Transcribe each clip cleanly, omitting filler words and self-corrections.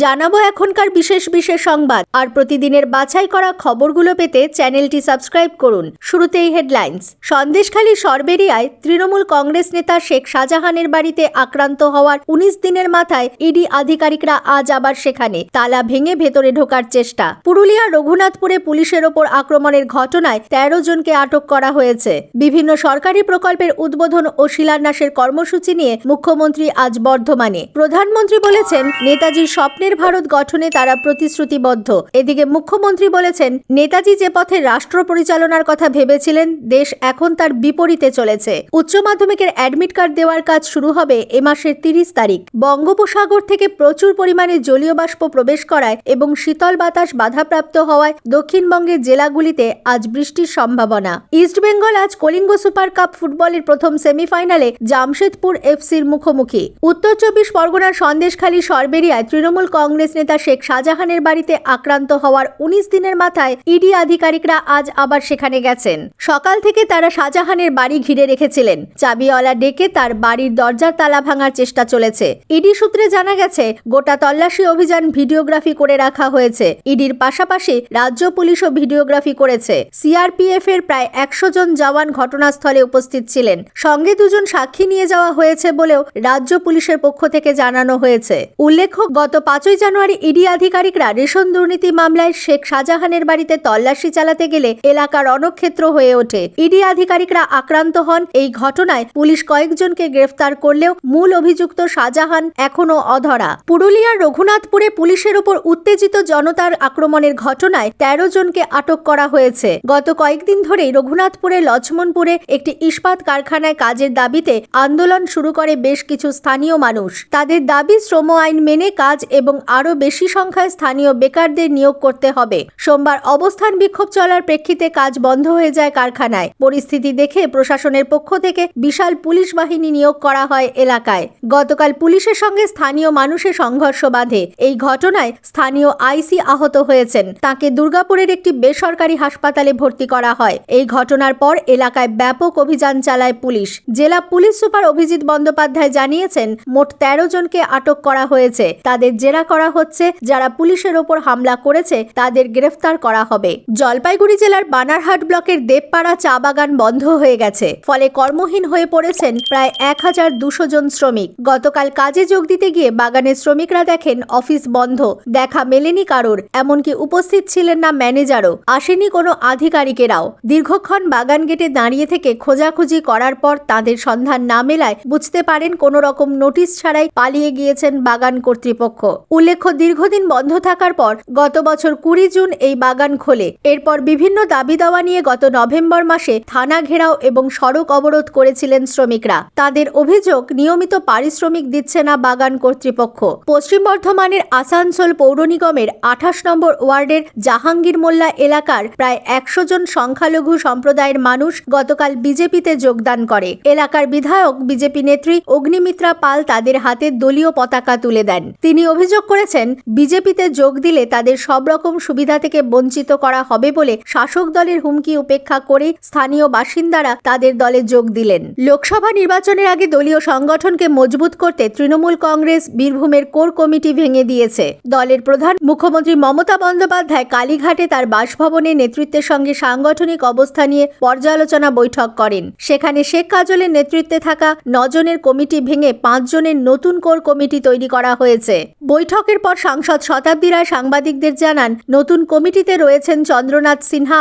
জানাবো এখনকার বিশেষ বিশেষ সংবাদ আর প্রতিদিনের বাছাই করা খবরগুলো পেতে চ্যানেলটি সাবস্ক্রাইব করুন। শুরুতেই হেডলাইন্স। সন্দেশখালী সরবেরিয়ায় তৃণমূল কংগ্রেস নেতা শেখ শাহজাহানের বাড়িতে আক্রান্ত হওয়ার 19 দিনের মাথায় ইডি আধিকারিকরা আজ আবার সেখানে তালা ভেঙে ভেতরে ঢোকার চেষ্টা। পুরুলিয়ার রঘুনাথপুরে পুলিশের ওপর আক্রমণের ঘটনায় 13 জনকে আটক করা হয়েছে। বিভিন্ন সরকারি প্রকল্পের উদ্বোধন ও শিলান্যাসের কর্মসূচি নিয়ে মুখ্যমন্ত্রী আজ বর্ধমানে। প্রধানমন্ত্রী বলেছেন নেতাজির স্বপ্নের ভারত গঠনে তারা প্রতিশ্রুতিবদ্ধ। এদিকে মুখ্যমন্ত্রী বলেছেন নেতাজি যে পথে রাষ্ট্র পরিচালনার কথা ভেবেছিলেন দেশ এখন তার বিপরীতে চলেছে। উচ্চ মাধ্যমিকের অ্যাডমিট কার্ড দেওয়ার কাজ শুরু হবে এ মাসের 30 তারিখ। বঙ্গোপসাগর থেকে প্রচুর পরিমাণে জলীয় বাষ্প প্রবেশ করায় এবং শীতল বাতাস বাধাপ্রাপ্ত হওয়ায় দক্ষিণবঙ্গের জেলাগুলিতে আজ বৃষ্টির সম্ভাবনা। ইস্টবেঙ্গল আজ কলিঙ্গ সুপার কাপ ফুটবলের প্রথম সেমিফাইনালে জামশেদপুর এফসির মুখোমুখি। উত্তর 24 পরগনার সন্দেশখালী সরবেরিয়ায় তৃণমূল কংগ্রেস নেতা শেখ শাহজাহানের বাড়িতে আক্রান্ত হওয়ার 19 দিনের মাথায় ইডি আধিকারিকরা আজ আবার সেখানে গেছেন। সকাল থেকে তারা শাহজাহানের বাড়ি ঘিরে রেখেছিলেন। চাবিওয়ালা ডেকে তার বাড়ির দরজার তালা ভাঙার চেষ্টা চলেছে। ইডি সূত্রে জানা গেছে গোটা তল্লাশি অভিযান ভিডিওগ্রাফি করে রাখা হয়েছে। ইডির পাশাপাশি রাজ্য পুলিশও ভিডিওগ্রাফি করেছে। সিআরপিএফ এর প্রায় 100 জন জওয়ান ঘটনাস্থলে উপস্থিত ছিলেন। সঙ্গে 2 জন সাক্ষী নিয়ে যাওয়া হয়েছে বলেও রাজ্য পুলিশের পক্ষ থেকে জানানো হয়েছে। উল্লেখ্য গত 5 জানুয়ারি ইডি আধিকারিকরা রেশন দুর্নীতি মামলায় শেখ শাহজাহানের বাড়িতে তল্লাশি চালাতে গেলে এলাকা রণক্ষেত্র হয়ে ওঠে। ইডি আধিকারিকরা আক্রান্ত হন। এই ঘটনায় পুলিশ কয়েকজনকে গ্রেফতার করলেও মূল অভিযুক্ত শাহজাহান এখনো অধরা। পুরুলিয়ার রঘুনাথপুরে পুলিশের ওপর উত্তেজিত জনতার আক্রমণের ঘটনায় 13 জনকে আটক করা হয়েছে। গত কয়েকদিন ধরেই রঘুনাথপুরে লক্ষ্মণপুরে একটি ইস্পাত কারখানায় কাজের দাবিতে আন্দোলন শুরু করে বেশ কিছু স্থানীয় মানুষ। তাদের দাবি শ্রম আইন মেনে কাজ এবং আরও বেশি সংখ্যায় স্থানীয় বেকারদের নিয়োগ করতে হবে। সোমবার অবস্থান বিক্ষোভ চলার প্রেক্ষিতে কাজ বন্ধ হয়ে যায় কারখানায়। পরিস্থিতি দেখে প্রশাসনের পক্ষ থেকে বিশাল পুলিশ বাহিনী নিয়োগ করা হয় এলাকায়। গতকাল পুলিশের সঙ্গে স্থানীয় মানুষের সংঘর্ষ বাধে। এই ঘটনায় স্থানীয় আইসি আহত হয়েছেন। তাকে দুর্গাপুরের একটি বেসরকারি হাসপাতালে ভর্তি করা হয়। এই ঘটনার পর এলাকায় ব্যাপক অভিযান চালায় পুলিশ। জেলা পুলিশ সুপার অভিজিৎ বন্দ্যোপাধ্যায় জানিয়েছেন মোট 13 জনকে আটক করা হয়েছে। তাদের জেরা করা হচ্ছে। যারা পুলিশের ওপর হামলা করেছে তাদের গ্রেফতার করা হবে। জলপাইগুড়ি জেলার বানারহাট ব্লকের দেবপাড়া চা বাগান বন্ধ হয়ে গেছে। ফলে কর্মহীন হয়ে পড়েছেন প্রায় 1200 জন শ্রমিক। গতকাল কাজে যোগ দিতে গিয়ে বাগানের শ্রমিকরা দেখেন অফিস বন্ধ। দেখা মেলেনি কারোর, এমনকি উপস্থিত ছিলেন না ম্যানেজারও, আসেনি কোনো আধিকারিকেরাও। দীর্ঘক্ষণ বাগান গেটে দাঁড়িয়ে থেকে খোঁজাখুঁজি করার পর তাদের সন্ধান না মেলায় বুঝতে পারেন কোনো রকম নোটিশ ছাড়াই পালিয়ে গিয়েছেন বাগান কর্তৃপক্ষ। উল্লেখ্য দীর্ঘদিন বন্ধ থাকার পর গত বছর 20 জুন এই বাগান খোলে। এরপর বিভিন্ন দাবি দাওয়া নিয়ে গত নভেম্বর মাসে থানা ঘেরাও এবং সড়ক অবরোধ করেছিলেন শ্রমিকরা। তাদের অভিযোগ নিয়মিত পারিশ্রমিক দিচ্ছে না বাগান কর্তৃপক্ষ। পশ্চিম বর্ধমানের আসানসোল পৌর নিগমের 28 নম্বর ওয়ার্ডের জাহাঙ্গীর মোল্লা এলাকার প্রায় 100 জন সংখ্যালঘু সম্প্রদায়ের মানুষ গতকাল বিজেপিতে যোগদান করে। এলাকার বিধায়ক বিজেপি নেত্রী অগ্নিমিত্রা পাল তাদের হাতে দলীয় পতাকা তুলে দেন। তিনি অভিযোগ করেছেন বিজেপিতে যোগ দিলে তাদের সব রকম সুবিধা থেকে বঞ্চিত করা হবে বলে শাসক দলের হুমকি উপেক্ষা করে স্থানীয় বাসিন্দারা তাদের দলে যোগ দিলেন। লোকসভা নির্বাচনের আগে দলীয় সংগঠনকে মজবুত করতে তৃণমূল কংগ্রেস বীরভূমের কোর কমিটি ভেঙে দিয়েছে। দলের প্রধান মুখ্যমন্ত্রী মমতা বন্দ্যোপাধ্যায় কালীঘাটে তার বাসভবনে নেতৃত্বের সঙ্গে সাংগঠনিক অবস্থা নিয়ে পর্যালোচনা বৈঠক করেন। সেখানে শেখ কাজলের নেতৃত্বে থাকা 9 জনের কমিটি ভেঙে 5 জনের নতুন কোর কমিটি তৈরি করা হয়েছে। বৈঠকের পর সাংসদ শতাব্দী রায় সাংবাদিকদের জানান নতুন কমিটিতে রয়েছেন চন্দ্রনাথ সিনহা,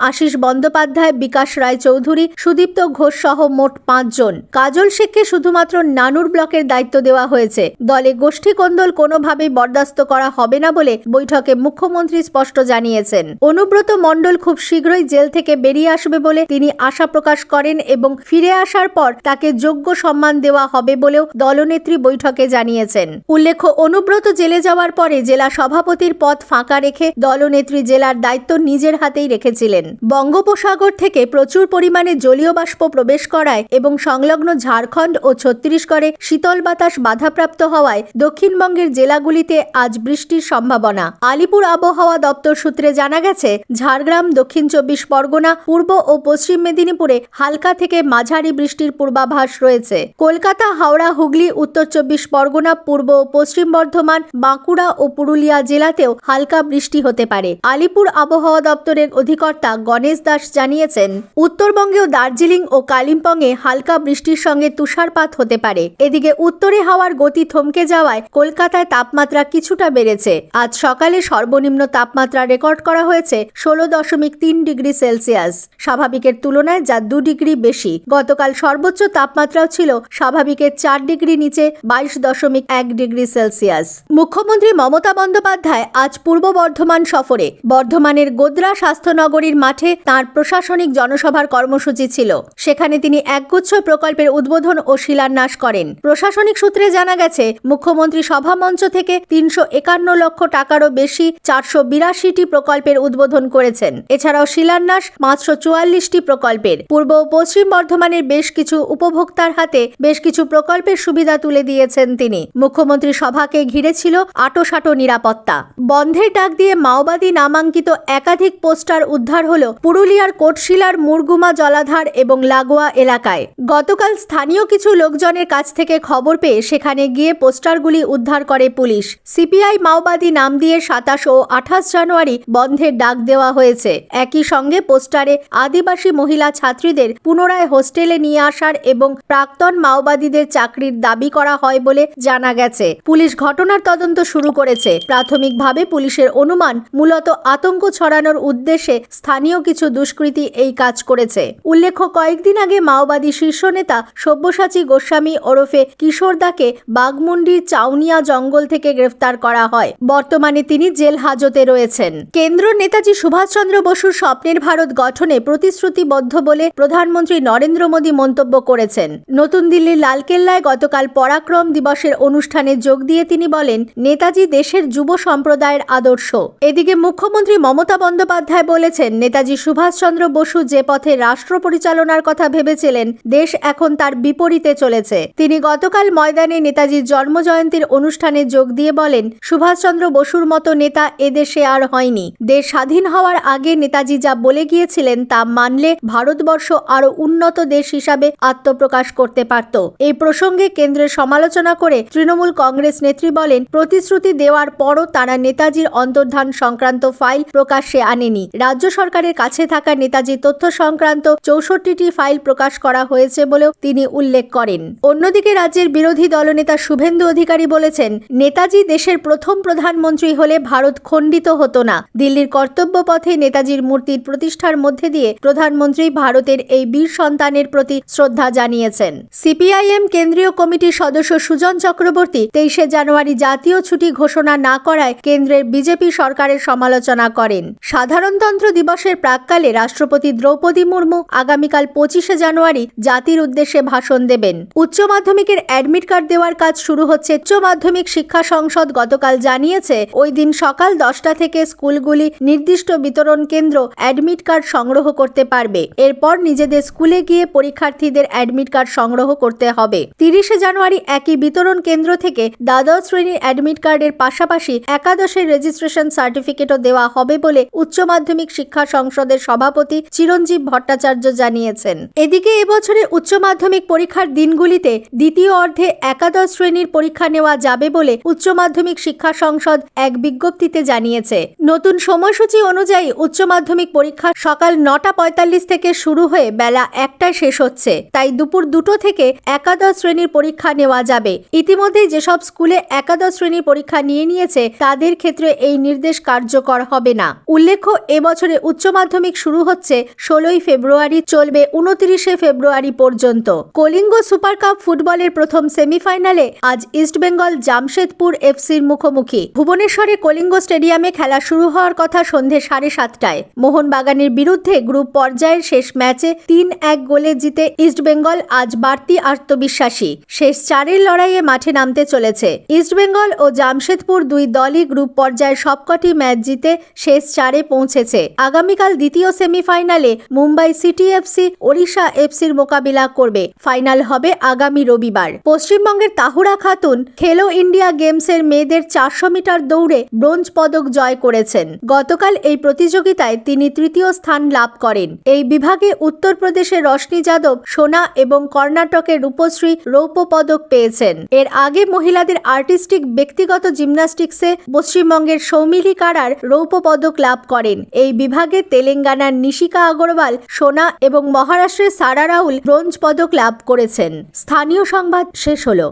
আশিস বন্দ্যোপাধ্যায়, বিকাশ রায় চৌধুরী, সুদীপ্ত ঘোষ সহ মোট 5 জন। কাজল শেখকে শুধুমাত্র নানুর ব্লকের দায়িত্ব দেওয়া হয়েছে। দলে গোষ্ঠী কোন্দল কোনোভাবেই বরদাস্ত করা হবে না বলে বৈঠকে মুখ্যমন্ত্রী স্পষ্ট জানিয়েছেন। অনুব্রত মণ্ডল খুব শীঘ্রই জেল থেকে বেরিয়ে আসবে বলে তিনি আশা প্রকাশ করেন এবং ফিরে আসার পর তাকে যোগ্য সম্মান দেওয়া হবে বলেও দলনেত্রী বৈঠকে জানিয়েছেন। উল্লেখ্য অনুব্রত জেলে যাওয়ার পরে জেলা সভাপতির পদ ফাঁকা রেখে দলনেত্রী জেলার দায়িত্ব নিজের হাতেই রেখেছিলেন। বঙ্গোপসাগর থেকে প্রচুর পরিমাণে জলীয় বাষ্প প্রবেশ করায় এবং সংলগ্ন ঝাড়খণ্ড ও ছত্তিশগড়ে শীতল বাতাস বাধাপ্রাপ্ত হওয়ায় দক্ষিণবঙ্গের জেলাগুলিতে আজ বৃষ্টির সম্ভাবনা। আলিপুর আবহাওয়া দপ্তর সূত্রে জানা গেছে ঝাড়গ্রাম, দক্ষিণ 24 পরগনা, পূর্ব ও পশ্চিম মেদিনীপুরে হালকা থেকে মাঝারি বৃষ্টির পূর্বাভাস রয়েছে। কলকাতা, হাওড়া, হুগলি, উত্তর 24 পরগনা পরগনা, পূর্ব ও পশ্চিম বর্ধমান, বাঁকুড়া ও পুরুলিয়া জেলাতেও হালকা বৃষ্টি হতে পারে। আলিপুর আবহাওয়া দপ্তরের অধিকর্তা গণেশ দাস জানিয়েছেন, উত্তরবঙ্গে ও দার্জিলিং ও কালিম্পংয়ে হালকা বৃষ্টির সঙ্গে তুষারপাত হতে পারে। এদিকে উত্তরে হাওয়ার গতি থমকে যাওয়ায় কলকাতায় তাপমাত্রা কিছুটা বেড়েছে। আজ সকালে সর্বনিম্ন তাপমাত্রা রেকর্ড করা হয়েছে 16.3 ডিগ্রি সেলসিয়াস, স্বাভাবিকের তুলনায় যা 2 ডিগ্রি বেশি। গতকাল সর্বোচ্চ তাপমাত্রাও ছিল স্বাভাবিকের 4 ডিগ্রি নিচে 22.1 ডিগ্রি সেলসিয়াস। মুখ্যমন্ত্রী মমতা বন্দ্যোপাধ্যায় আজ পূর্ব বর্ধমান সফরে। বর্ধমানের গোদ্রা স্বাস্থ্যনগরীর মাঠে তাঁর প্রশাসনিক জনসভার কর্মসূচি ছিল। সেখানে তিনি একগুচ্ছ প্রকল্পের উদ্বোধন ও শিলান্যাস করেন। প্রশাসনিক সূত্রে জানা গেছে, মুখ্যমন্ত্রী সভামঞ্চ থেকে 351 লক্ষ টাকারও বেশি 482টি প্রকল্পের উদ্বোধন করেছেন। এছাড়াও শিলান্যাস 544টি প্রকল্পের। পূর্ব ও পশ্চিম বর্ধমানের বেশ কিছু উপভোক্তার হাতে বেশ কিছু প্রকল্পের সুবিধা তুলে দিয়েছেন তিনি। মুখ্যমন্ত্রী সভাকে ঘিরে ছিল আঁটোসাঁটো নিরাপত্তা। বন্ধের ডাক দিয়ে মাওবাদী নামাঙ্কিত একাধিক পোস্টার উদ্ধার হলো পুরুলিয়ার কোটশিলার মুরগুমা জলাধার এবং লাগোয়া এলাকায়। গতকাল স্থানীয় কিছু লোকজনের কাছ থেকে খবর পেয়ে সেখানে গিয়ে পোস্টারগুলি উদ্ধার করে পুলিশ। সিপিআই মাওবাদী নাম দিয়ে 27 ও 28 জানুয়ারি বন্ধের ডাক দেওয়া হয়েছে। একই সঙ্গে পোস্টারে আদিবাসী মহিলা ছাত্রীদের পুনরায় হোস্টেলে নিয়ে আসার এবং প্রাক্তন মাওবাদীদের চাকরির দাবি করা হয় বলে জানা গেছে। পুলিশ ঘটনার তদন্ত শুরু করেছে। প্রাথমিকভাবে পুলিশের অনুমান মূলত আতঙ্ক ছড়ানোর উদ্দেশ্যে স্থানীয় কিছু দুষ্কৃতী এই কাজ করেছে। উল্লেখ্য, কয়েকদিন আগে মাওবাদী শীর্ষ নেতা সব্যসাচী গোস্বামী ওরফে কিশোরদাকে বাঘমুন্ডির চাউনিয়া জঙ্গল থেকে গ্রেফতার করা হয়। বর্তমানে তিনি জেল হাজতে রয়েছেন। কেন্দ্র নেতাজি সুভাষচন্দ্র বসুর স্বপ্নের ভারত গঠনে প্রতিশ্রুতিবদ্ধ বলে প্রধানমন্ত্রী নরেন্দ্র মোদী মন্তব্য করেছেন। নতুন দিল্লির লালকেল্লায় গতকাল পরাক্রম দিবসের অনুষ্ঠানে যোগ দিয়ে তিনি বলেন, নেতাজি দেশের যুব সম্প্রদায়ের আদর্শ। এদিকে মুখ্যমন্ত্রী মমতা বন্দ্যোপাধ্যায় বলেছেন, নেতাজি সুভাষচন্দ্র বসু যে পথে রাষ্ট্র পরিচালনার কথা ভেবেছিলেন, দেশ এখন তার বিপরীতে চলেছে। তিনি গতকাল ময়দানে নেতাজির জন্মজয়ন্তীর অনুষ্ঠানে যোগ দিয়ে বলেন, সুভাষচন্দ্র বসুর মতো নেতা এদেশে আর হয়নি। দেশ স্বাধীন হওয়ার আগে নেতাজি যা বলে গিয়েছিলেন তা মানলে ভারতবর্ষ আরো উন্নত দেশ হিসাবে আত্মপ্রকাশ করতে পারত। এই প্রসঙ্গে কেন্দ্রের সমালোচনা করে তৃণমূল কংগ্রেস নেত্রী বলেন, প্রতিশ্রুতি দেওয়ার পরও তারা নেতাজির অন্তর্ধান সংক্রান্ত ফাইল প্রকাশ্যে আনেনি। রাজ্য সরকারের কাছে থাকা নেতাজির তথ্য সংক্রান্ত 64টি ফাইল প্রকাশ করা হয়েছে বলেও তিনি উল্লেখ করেন। অন্যদিকে রাজ্যের বিরোধী দলনেতা শুভেন্দু অধিকারী বলেছেন, নেতাজি দেশের প্রথম প্রধানমন্ত্রী হলে ভারত খণ্ডিত হতো না। দিল্লির কর্তব্য পথে নেতাজির মূর্তির প্রতিষ্ঠার মধ্যে দিয়ে প্রধানমন্ত্রী ভারতের এই বীর সন্তানের প্রতি শ্রদ্ধা জানিয়েছেন। সিপিআইএম কেন্দ্রীয় কমিটির সদস্য সুজন চক্রবর্তী 23শে জানুয়ারি জাতীয় ছুটি ঘোষণা না করায় কেন্দ্রের বিজেপি সরকারের সমালোচনা করেন। সাধারণতন্ত্র দিবসের প্রাক্কালে রাষ্ট্রপতি দ্রৌপদী মুর্মু আগামীকাল 25শে জানুয়ারি জাতির উদ্দেশ্যে ভাষণ দেবেন। উচ্চ মাধ্যমিকের অ্যাডমিট কার্ড দেওয়ার কাজ শুরু হচ্ছে। উচ্চ মাধ্যমিক শিক্ষা সংসদ গতকাল জানিয়েছে, ওই দিন সকাল 10টা থেকে স্কুলগুলি নির্দিষ্ট বিতরণ কেন্দ্র অ্যাডমিট কার্ড সংগ্রহ করতে পারবে। এরপর নিজেদের স্কুলে গিয়ে পরীক্ষার্থীদের অ্যাডমিট কার্ড সংগ্রহ করতে হবে। 30শে জানুয়ারি একই বিতরণ কেন্দ্র থেকে দ্বাদশ শ্রেণীর অ্যাডমিট কার্ডের পাশাপাশি একাদশের রেজিস্ট্রেশন সার্টিফিকেটও দেওয়া হবে বলে উচ্চ মাধ্যমিক শিক্ষা সংসদের সভাপতি চিরঞ্জীব ভট্টাচার্য জানিয়েছেন। এদিকে এবছরের উচ্চ মাধ্যমিক পরীক্ষার দিনগুলিতে দ্বিতীয় অর্ধে একাদশ শ্রেণীর পরীক্ষা নেওয়া যাবে বলে উচ্চ মাধ্যমিক শিক্ষা সংসদ এক বিজ্ঞপ্তিতে জানিয়েছে। নতুন সময়সূচি অনুযায়ী উচ্চ মাধ্যমিক পরীক্ষা সকাল 9:45 থেকে শুরু হয়ে বেলা 1টায় শেষ হচ্ছে। তাই দুপুর 2টো থেকে একাদশ শ্রেণীর পরীক্ষা নেওয়া যাবে। ইতিমধ্যে যেসব স্কুলে একাদশ শ্রেণীর পরীক্ষা নিয়েছে তাদের ক্ষেত্রে এই নির্দেশ কার্যকর হবে না। উল্লেখ্য, এবছরে উচ্চ মাধ্যমিক শুরু হচ্ছে 16ই ফেব্রুয়ারি, চলবে 29শে ফেব্রুয়ারি পর্যন্ত। কলিঙ্গ সুপার কাপ ফুটবলের প্রথম সেমিফাইনালে আজ ইস্টবেঙ্গল জামশেদপুর এফসির মুখোমুখি। ভুবনেশ্বরে কলিঙ্গ স্টেডিয়ামে খেলা শুরু হওয়ার কথা সন্ধে 7:30টায়। মোহনবাগানের বিরুদ্ধে গ্রুপ পর্যায়ের শেষ ম্যাচে 3-1 গোলে জিতে ইস্টবেঙ্গল আজ বাড়তি আত্মবিশ্বাসী। শেষ 4-এর লড়াইয়ে মাঠে নামতে চলেছে। ইস্টবেঙ্গল ও জামশেদপুর দুই দলই গ্রুপ পর্যায়ের সবকটি ম্যাচ জিতে শেষ 4-এ পৌঁছেছে। আগামীকাল দ্বিতীয় সেমিফাইনালে মুম্বাই সিটি এফসি ওড়িশা এফসির মোকাবিলা করবে। ফাইনাল হবে আগামী রবিবার। পশ্চিমবঙ্গের তাহুরা খাতুন খেলো ইন্ডিয়া গেমসের মেয়েদের 400 মিটার দৌড়ে ব্রোঞ্জ পদক জয় করেছেন। গতকাল এই প্রতিযোগিতায় তিনি তৃতীয় স্থান লাভ করেন। এই বিভাগে উত্তরপ্রদেশের রশনি যাদব সোনা এবং কর্ণাটকের রূপশ্রী রৌপ্য পদক পেয়েছেন। এর আগে মহিলাদের আর্টিস্টিক ব্যক্তিগত জিমন্যাস্টিক্সে পশ্চিমবঙ্গের সৌমিলি কারার রৌপ্য পদক লাভ করেন। এই বিভাগে তেলেঙ্গানার নিশিকা আগরওয়াল সোনা এবং মহারাষ্ট্রের সারা রাউল ব্রোঞ্জ পদক লাভ করেছেন। স্থানীয় সংবাদ শেষ হলো।